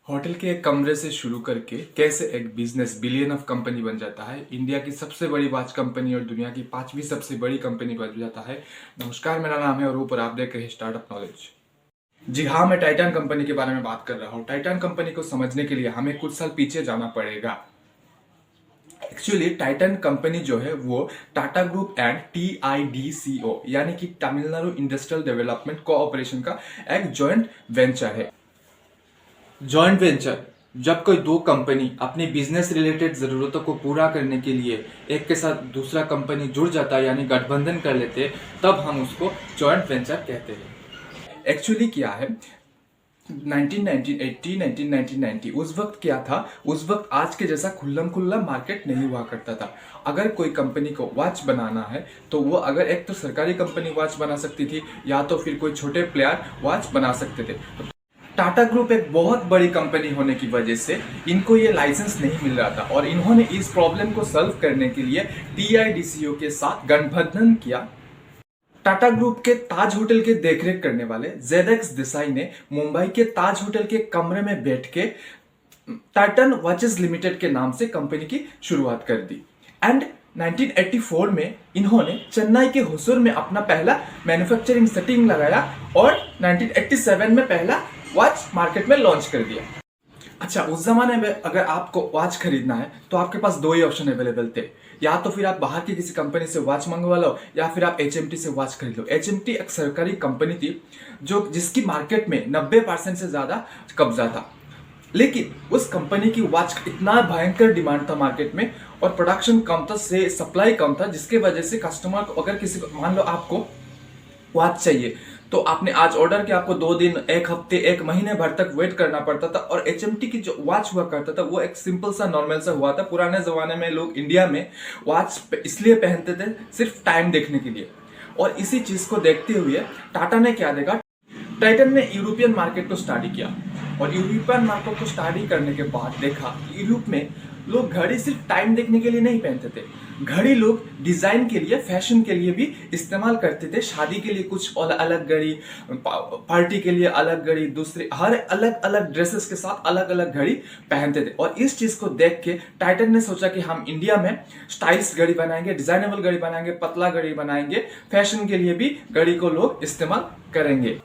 Hotel के एक कमरे से शुरू करके कैसे एक बिजनेस बिलियन ऑफ कंपनी बन जाता है। इंडिया की सबसे बड़ी वॉच कंपनी और दुनिया की पांचवी सबसे बड़ी कंपनी बन जाता है। नमस्कार, मेरा नाम है अरूप और आप देख रहे हैं स्टार्टअप नॉलेज। जी हाँ, मैं टाइटन कंपनी के बारे में बात कर रहा हूँ। टाइटन कंपनी को समझने के लिए हमें कुछ साल पीछे जाना पड़ेगा। एक्चुअली टाइटन कंपनी जो है वो टाटा ग्रुप एंड TIDCO यानी कि तमिलनाडु इंडस्ट्रियल डेवलपमेंट कोऑपरेशन का एक जॉइंट वेंचर है। जॉइंट वेंचर जब कोई दो कंपनी अपनी बिजनेस रिलेटेड जरूरतों को पूरा करने के लिए एक के साथ दूसरा कंपनी जुड़ जाता है यानी गठबंधन कर लेते हैं, तब हम उसको जॉइंट वेंचर कहते हैं। एक्चुअली क्या है, 1980 1990 उस वक्त क्या था, उस वक्त आज के जैसा खुल्लम खुल्ला मार्केट नहीं हुआ करता था। अगर कोई कंपनी को वॉच बनाना है तो वो अगर एक तो सरकारी कंपनी वॉच बना सकती थी या तो फिर कोई छोटे प्लेयर वॉच बना सकते थे। टाटा ग्रुप एक बहुत बड़ी कंपनी होने की वजह से इनको ये लाइसेंस नहीं मिल रहा था और इन्होंने इस प्रॉब्लम को सॉल्व करने के लिए TIDCO के साथ गठबंधन किया। टाटा ग्रुप के ताज होटल के देखरेख करने वाले ZX देसाई ने मुंबई के ताज होटल के कमरे में बैठ के टाइटन वॉचेस लिमिटेड के नाम से कंपनी की शुरुआत कर दी। एंड 1984 में इन्होंने चेन्नई के हुसूर में अपना पहला मैन्युफैक्चरिंग सेटिंग लगाया और 1987 में पहला वॉच मार्केट में लॉन्च कर दिया। अच्छा, उस जमाने में अगर आपको वॉच खरीदना है तो आपके पास दो ही ऑप्शन अवेलेबल थे। या तो फिर आप बाहर की किसी कंपनी से वॉच मंगवा लो या फिर आप HMT से वॉच खरीद लो। HMT एक सरकारी कंपनी थी जो जिसकी मार्केट में 90% से ज्यादा कब्जा था, लेकिन उस कंपनी की वॉच का इतना भयंकर डिमांड था मार्केट में और प्रोडक्शन कम था, से सप्लाई कम था, जिसके वजह से कस्टमर को अगर किसी को मान लो आपको वॉच चाहिए तो आपने आज ऑर्डर किया, आपको 2 दिन, 1 हफ्ते, 1 महीने भर तक वेट करना पड़ता था। और HMT की जो वॉच हुआ करता था वो एक सिंपल सा नॉर्मल सा हुआ था। पुराने जमाने में लोग इंडिया में वॉच इसलिए पहनते थे सिर्फ टाइम देखने के लिए, और इसी चीज को देखते हुए टाटा ने क्या देखा, टाइटन ने यूरोपियन मार्केट को स्टडी किया और यूरोपियन मार्केट को स्टडी करने के बाद देखा यूरोप में लोग घड़ी सिर्फ टाइम देखने के लिए नहीं पहनते थे, घड़ी लोग डिजाइन के लिए, फैशन के लिए भी इस्तेमाल करते थे। शादी के लिए कुछ अलग घड़ी, पार्टी के लिए अलग घड़ी, दूसरे हर अलग अलग ड्रेसेस के साथ अलग अलग घड़ी पहनते थे। और इस चीज को देख के टाइटन ने सोचा कि हम इंडिया में स्टाइलिश घड़ी बनाएंगे, डिजाइनेबल घड़ी बनाएंगे, पतला घड़ी बनाएंगे, फैशन के लिए भी घड़ी को लोग इस्तेमाल करेंगे।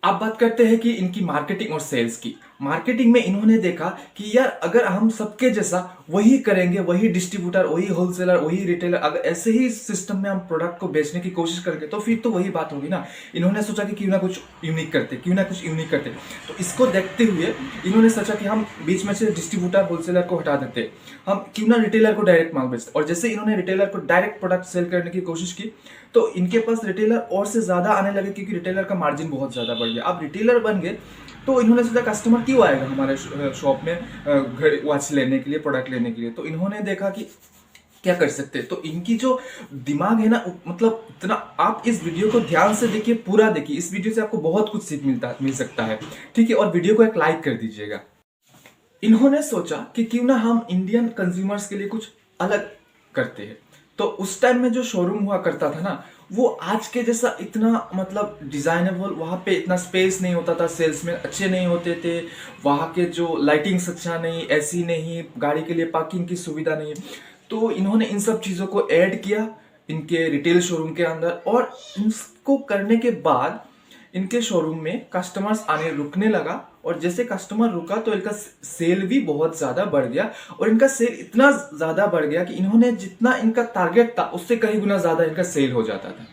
अब बात करते हैं कि इनकी मार्केटिंग और सेल्स की। मार्केटिंग में इन्होंने देखा कि यार अगर हम सबके जैसा वही करेंगे, वही डिस्ट्रीब्यूटर, वही होलसेलर, वही रिटेलर, अगर ऐसे ही सिस्टम में हम प्रोडक्ट को बेचने की कोशिश करेंगे तो फिर तो वही बात होगी ना। इन्होंने सोचा कि क्यों ना कुछ यूनिक करते, क्यों ना कुछ यूनिक करते। तो इसको देखते हुए इन्होंने सोचा कि हम बीच में से डिस्ट्रीब्यूटर, होलसेलर को हटा देते, हम क्यों ना रिटेलर को डायरेक्ट माल बेचते। और जैसे इन्होंने रिटेलर को डायरेक्ट प्रोडक्ट सेल करने की कोशिश की तो इनके पास रिटेलर और से ज्यादा आने लगे, क्योंकि रिटेलर का मार्जिन बहुत ज्यादा बढ़ गया। अब रिटेलर बन गए तो इन्होंने सोचा कस्टमर क्यों आएगा हमारे शॉप में घड़ी वॉच लेने के लिए, प्रोडक्ट लेने के लिए। तो इन्होंने देखा कि क्या कर सकते हैं। तो इनकी जो दिमाग है ना, मतलब इतना, आप इस वीडियो को ध्यान से देखिए, पूरा देखिए, इस वीडियो से आपको बहुत कुछ सीख मिल सकता है, ठीक है। और वीडियो को एक लाइक कर दीजिएगा। इन्होंने सोचा कि क्यों ना हम इंडियन कंज्यूमर्स के लिए कुछ अलग करते हैं। तो उस टाइम में जो शोरूम हुआ करता था ना, वो आज के जैसा इतना मतलब डिजाइनेबल, वहाँ पे इतना स्पेस नहीं होता था, सेल्समैन अच्छे नहीं होते थे, वहाँ के जो लाइटिंग्स अच्छा नहीं, एसी नहीं, गाड़ी के लिए पार्किंग की सुविधा नहीं। तो इन्होंने इन सब चीज़ों को ऐड किया इनके रिटेल शोरूम के अंदर, और इसको करने के बाद इनके शोरूम में कस्टमर्स आने रुकने लगा। और जैसे कस्टमर रुका तो इनका सेल भी बहुत ज्यादा बढ़ गया, और इनका सेल इतना ज्यादा बढ़ गया कि इन्होंने जितना इनका टारगेट था उससे कई गुना ज्यादा इनका सेल हो जाता था।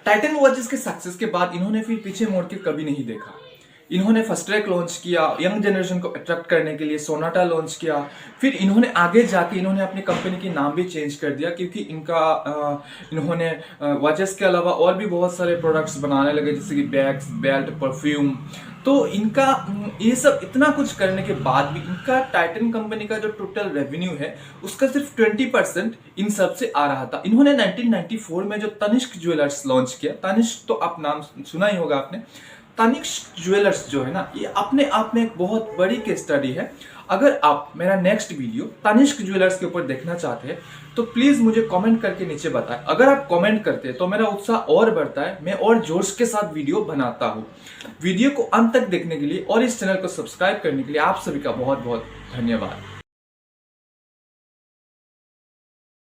टाइटन वॉचेस के सक्सेस के बाद इन्होंने फिर पीछे मोड़ के कभी नहीं देखा। इन्होंने फर्स्ट ट्रैक लॉन्च किया, यंग जनरेशन को अट्रैक्ट करने के लिए सोनाटा लॉन्च किया। फिर इन्होंने आगे जाके इन्होंने अपनी कंपनी की नाम भी चेंज कर दिया, क्योंकि इन्होंने वॉचेस के अलावा और भी बहुत सारे प्रोडक्ट्स बनाने लगे, जैसे कि बैग्स, बेल्ट, परफ्यूम। तो इनका ये सब इतना कुछ करने के बाद भी इनका टाइटन कंपनी का जो टोटल रेवेन्यू है उसका सिर्फ 20% इन सब से आ रहा था। इन्होंने 1994 में जो तनिष्क ज्वेलर्स लॉन्च किया, तनिष्क तो आप नाम सुना ही होगा आपने, तनिष्क ज्वेलर्स जो है ना, ये अपने आप में एक बहुत बड़ी केस स्टडी है। अगर आप मेरा नेक्स्ट वीडियो तनिष्क ज्वेलर्स के ऊपर देखना चाहते हैं तो प्लीज मुझे कमेंट करके नीचे बताएं। अगर आप कमेंट करते हैं तो मेरा उत्साह और बढ़ता है, मैं और जोश के साथ वीडियो बनाता हूँ। वीडियो को अंत तक देखने के लिए और इस चैनल को सब्सक्राइब करने के लिए आप सभी का बहुत बहुत धन्यवाद।